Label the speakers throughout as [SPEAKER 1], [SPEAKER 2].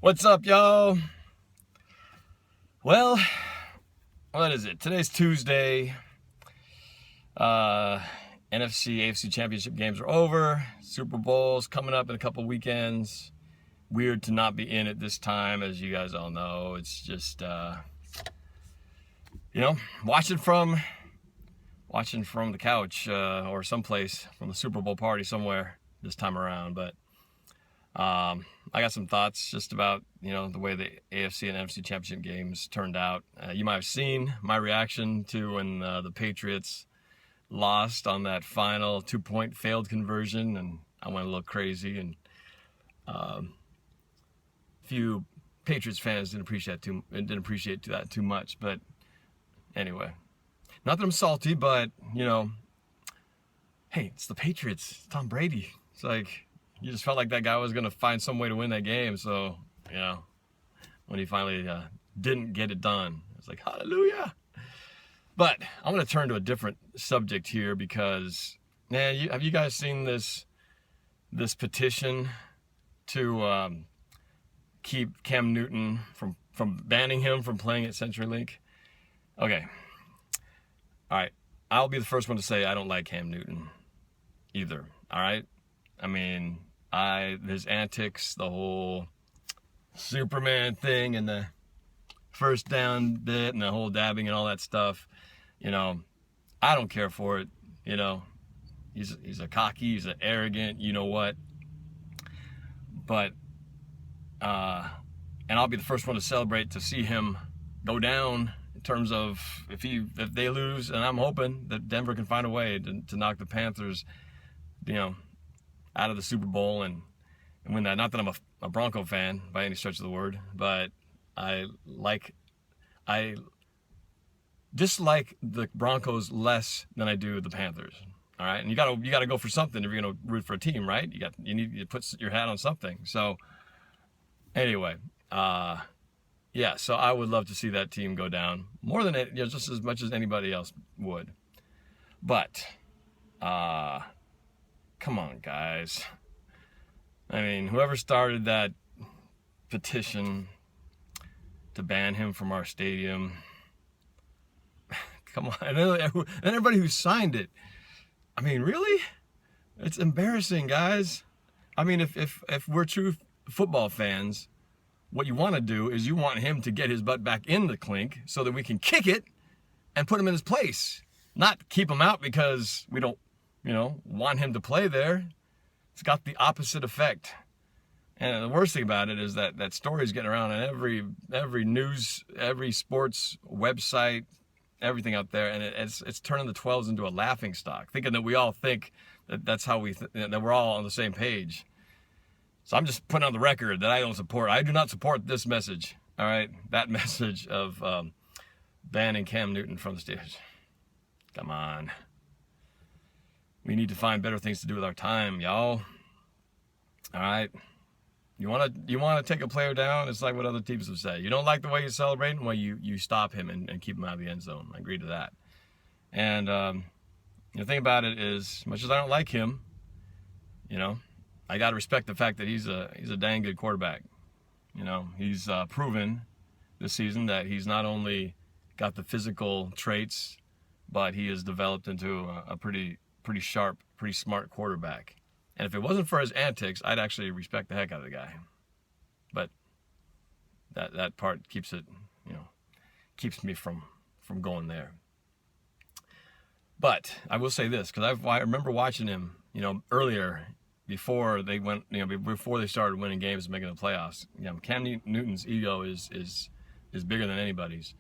[SPEAKER 1] What's up, y'all? Well, what is it? Today's Tuesday. NFC, AFC Championship games are over. Super Bowl's coming up in a couple weekends. Weird to not be in it this time, as you guys all know. It's just, watching from the couch or someplace from the Super Bowl party somewhere this time around. But I got some thoughts just about, the way the AFC and NFC Championship games turned out. You might have seen my reaction to when the Patriots lost on that final 2-point failed conversion, and I went a little crazy, and a few Patriots fans didn't appreciate that too much. But anyway, not that I'm salty, but hey, it's the Patriots, it's Tom Brady. It's like, you just felt like that guy was going to find some way to win that game. So, when he finally didn't get it done, it's like, hallelujah. But I'm going to turn to a different subject here because, man, have you guys seen this petition to keep Cam Newton from banning him from playing at CenturyLink? Okay. All right. I'll be the first one to say I don't like Cam Newton either. All right. I mean, his antics, the whole Superman thing and the first down bit and the whole dabbing and all that stuff, I don't care for it. He's a cocky, he's an arrogant, what. But, and I'll be the first one to celebrate to see him go down in terms of if they lose, and I'm hoping that Denver can find a way to knock the Panthers, out of the Super Bowl and win that. Not that I'm a Bronco fan by any stretch of the word, but I dislike the Broncos less than I do the Panthers. All right, and you gotta go for something if you're gonna root for a team, right? You need to put your hat on something. So anyway, so I would love to see that team go down more than just as much as anybody else would. But come on, guys. I mean, whoever started that petition to ban him from our stadium, come on. And everybody who signed it, I mean, really? It's embarrassing, guys. I mean, if we're true football fans, what you want to do is you want him to get his butt back in the Clink so that we can kick it and put him in his place. Not keep him out because we don't want him to play there. It's got the opposite effect. And the worst thing about it is that story's getting around on every news, every sports website, everything out there, and it's turning the 12s into a laughing stock, thinking that we all think that's how that we're all on the same page. So I'm just putting on the record that I do not support this message. All right, that message of banning Cam Newton from the stage. Come on. We need to find better things to do with our time, y'all. All right. You want to take a player down? It's like what other teams have said. You don't like the way he's celebrating? Well, you stop him and keep him out of the end zone. I agree to that. And the thing about it is, as much as I don't like him, I got to respect the fact that he's a dang good quarterback. He's proven this season that he's not only got the physical traits, but he has developed into a pretty sharp, pretty smart quarterback. And if it wasn't for his antics, I'd actually respect the heck out of the guy. But that part keeps me from going there. But I will say this, because I remember watching him, earlier before they went, before they started winning games and making the playoffs. Cam Newton's ego is bigger than anybody's,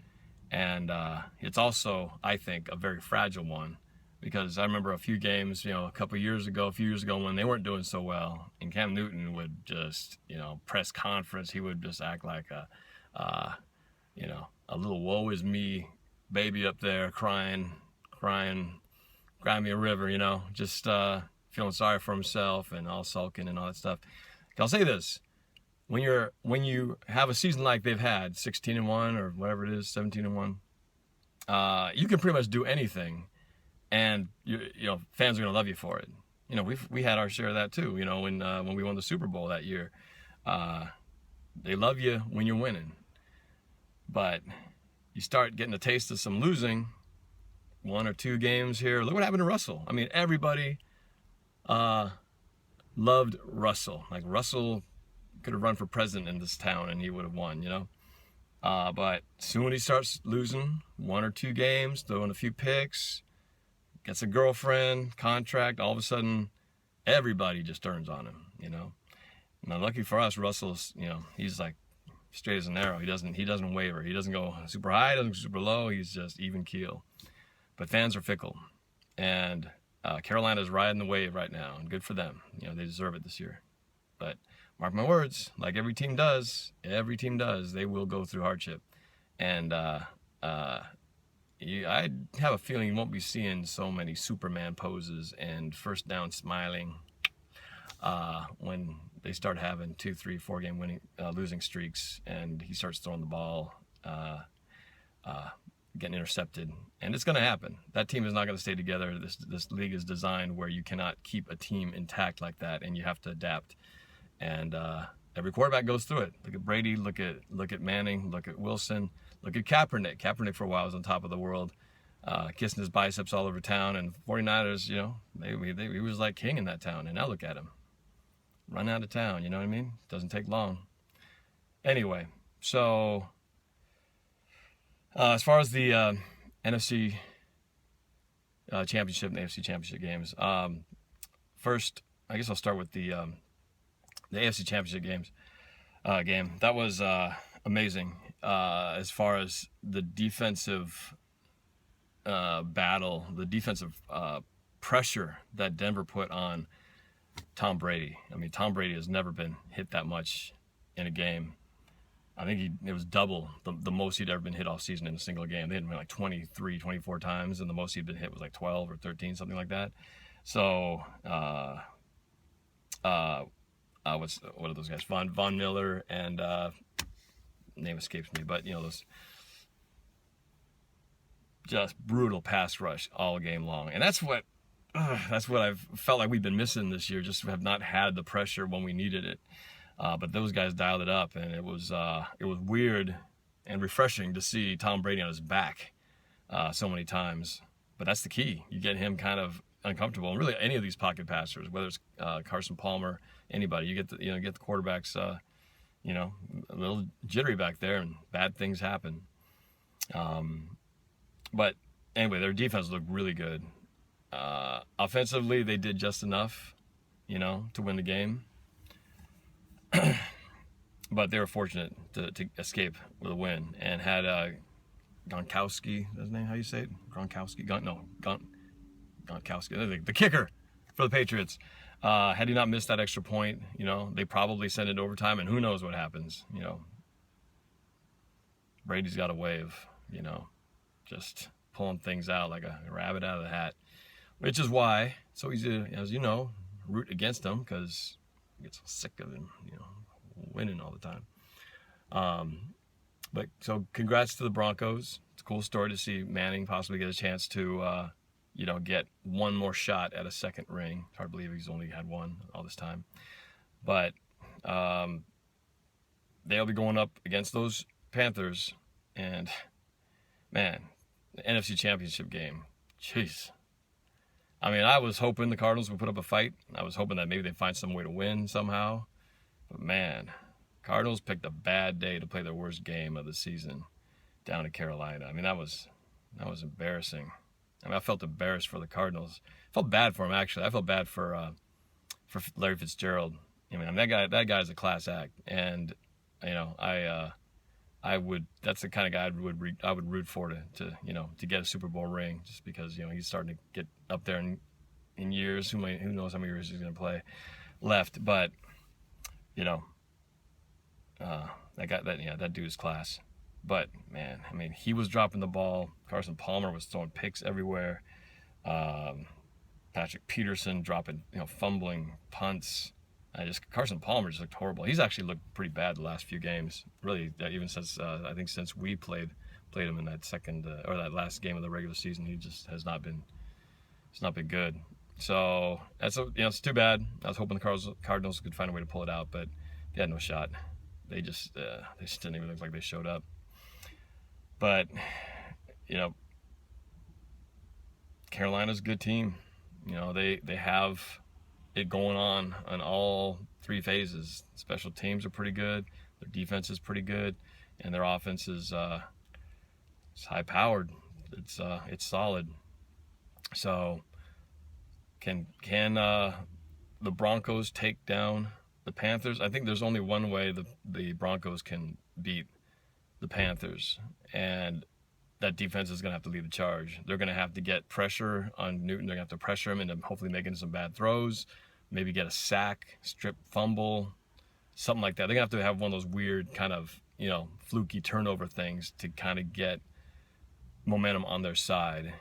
[SPEAKER 1] and it's also, I think, a very fragile one. Because I remember a few games, a few years ago when they weren't doing so well, and Cam Newton would just, press conference, he would just act like a little woe is me baby up there crying, cry me a river, just feeling sorry for himself and all sulking and all that stuff. I'll say this: when you have a season like they've had, 16-1 or whatever it is, 17-1, you can pretty much do anything. And fans are gonna love you for it. We had our share of that too. When we won the Super Bowl that year, they love you when you're winning. But you start getting a taste of some losing, 1 or 2 games here. Look what happened to Russell. I mean, everybody loved Russell. Like, Russell could have run for president in this town and he would have won, you know? But soon he starts losing 1 or 2 games, throwing a few picks, gets a girlfriend, contract, all of a sudden everybody just turns on him, you know? Now, lucky for us, Russell's, you know, he's like straight as an arrow. He doesn't waver. He doesn't go super high, doesn't go super low. He's just even keel. But fans are fickle, and Carolina's riding the wave right now, and good for them. You know, they deserve it this year. But mark my words, like every team does, they will go through hardship. And I have a feeling you won't be seeing so many Superman poses and first down smiling when they start having 2, 3, 4 game losing streaks, and he starts throwing the ball, getting intercepted, and it's going to happen. That team is not going to stay together. This league is designed where you cannot keep a team intact like that, and you have to adapt. And every quarterback goes through it. Look at Brady. Look at Manning. Look at Wilson. Look at Kaepernick. Kaepernick for a while was on top of the world, kissing his biceps all over town. And 49ers, you know, he was like king in that town. And now look at him, run out of town. You know what I mean? Doesn't take long. Anyway, so as far as the NFC Championship and AFC Championship games, first I guess I'll start with the AFC Championship game. That was amazing as far as the defensive battle, the defensive pressure that Denver put on Tom Brady. I mean, Tom Brady has never been hit that much in a game. I think it was double the most he'd ever been hit all season in a single game. They had been like 23, 24 times, and the most he'd been hit was like 12 or 13, something like that. So, what are those guys? Von Miller and name escapes me, but you know, those just brutal pass rush all game long, and that's what I've felt like we've been missing this year. Just have not had the pressure when we needed it. But those guys dialed it up, and it was weird and refreshing to see Tom Brady on his back so many times. But that's the key. You get him kind of uncomfortable, and really any of these pocket passers, whether it's Carson Palmer, anybody, you get the quarterbacks a little jittery back there, and bad things happen. But anyway, their defense looked really good. Offensively, they did just enough, you know, to win the game. But they were fortunate to escape with a win, and had Gronkowski, that's his name, how you say it? Gronkowski? Gronkowski, the kicker for the Patriots. Had he not missed that extra point, you know, they probably send it to overtime, and who knows what happens, you know. Brady's got a way of, you know, just pulling things out like a rabbit out of the hat, which is why it's so easy to, as you know, root against him, because you get so sick of him, you know, winning all the time. But so congrats to the Broncos. It's a cool story to see Manning possibly get a chance to, you know, get one more shot at a second ring. It's hard to believe he's only had one all this time. But they'll be going up against those Panthers, and man, the NFC Championship game, jeez. I mean, I was hoping the Cardinals would put up a fight. I was hoping that maybe they'd find some way to win somehow. But man, Cardinals picked a bad day to play their worst game of the season down in Carolina. I mean, that was embarrassing. I mean, I felt embarrassed for the Cardinals. I felt bad for him, actually. I felt bad for Larry Fitzgerald. I mean, that guy's a class act, and you know, I would. That's the kind of guy I would root for to you know, to get a Super Bowl ring, just because, you know, he's starting to get up there in years. Who knows how many years he's going to play left? But you know, that dude's class. But man, I mean, he was dropping the ball. Carson Palmer was throwing picks everywhere. Patrick Peterson dropping, you know, fumbling punts. Carson Palmer just looked horrible. He's actually looked pretty bad the last few games. Really, even since I think since we played him in that second or that last game of the regular season, he just has not been. It's not been good. So it's too bad. I was hoping the Cardinals could find a way to pull it out, but they had no shot. they just didn't even look like they showed up. But you know, Carolina's a good team. You know, they have it going on all three phases. Special teams are pretty good. Their defense is pretty good, and their offense is it's high powered. It's solid. So can the Broncos take down the Panthers? I think there's only one way the Broncos can beat the Panthers, and that defense is going to have to lead the charge. They're going to have to get pressure on Newton. They're going to have to pressure him into hopefully making some bad throws, maybe get a sack, strip fumble, something like that. They're going to have one of those weird kind of, you know, fluky turnover things to kind of get momentum on their side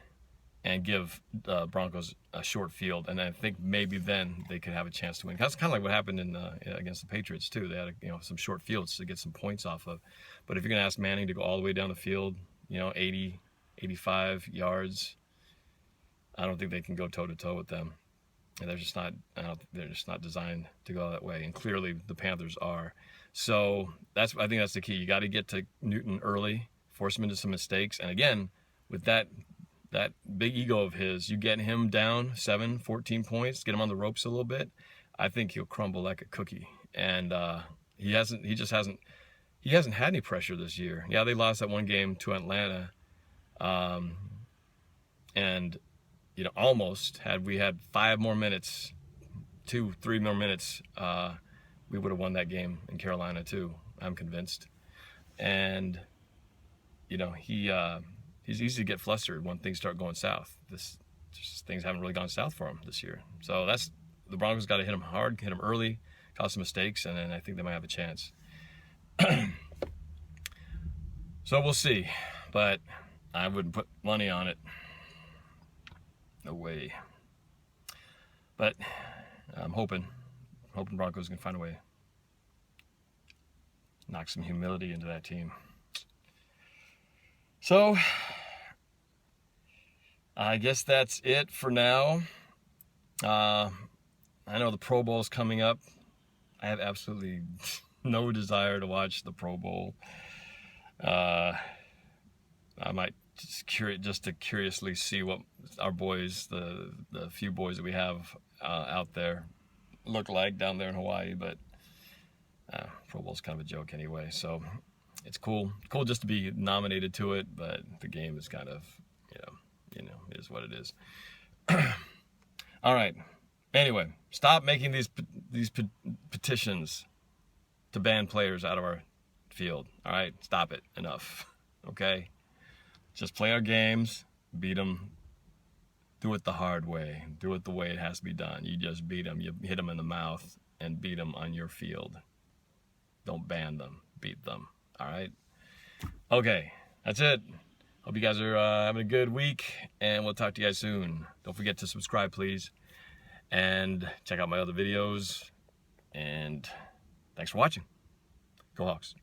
[SPEAKER 1] and give the Broncos a short field. And I think maybe then they could have a chance to win. That's kind of like what happened against the Patriots too. They had some short fields to get some points off of. But if you're going to ask Manning to go all the way down the field, 80, 85 yards, I don't think they can go toe-to-toe with them. And they're just not designed to go that way. And clearly the Panthers are. So I think that's the key. You got to get to Newton early, force him into some mistakes. And again, with that big ego of his, you get him down 14 points, get him on the ropes a little bit, I think he'll crumble like a cookie. And he hasn't had any pressure this year. Yeah, they lost that one game to Atlanta. And almost had we had 5 more minutes, 2-3 more minutes, we would have won that game in Carolina too. I'm convinced. And he's easy to get flustered when things start going south. Things haven't really gone south for him this year. So the Broncos got to hit him hard, hit him early, cause some mistakes, and then I think they might have a chance. So we'll see, but I wouldn't put money on it. No way. But I'm hoping Broncos can find a way to knock some humility into that team. So I guess that's it for now. I know the Pro Bowl is coming up. I have absolutely no desire to watch the Pro Bowl. I might just to curiously see what our boys, the few boys that we have out there, look like down there in Hawaii. But Pro Bowl's kind of a joke anyway, so it's cool just to be nominated to it. But the game is kind of, it is what it is. All right. Anyway, stop making these petitions to ban players out of our field. All right, stop it. Enough. Okay, just play our games, beat them. Do it the hard way. Do it the way it has to be done. You just beat them. You hit them in the mouth and beat them on your field. Don't ban them. Beat them. All right. Okay, that's it. Hope you guys are having a good week, and we'll talk to you guys soon. Don't forget to subscribe, please, and check out my other videos. And thanks for watching. Go Hawks.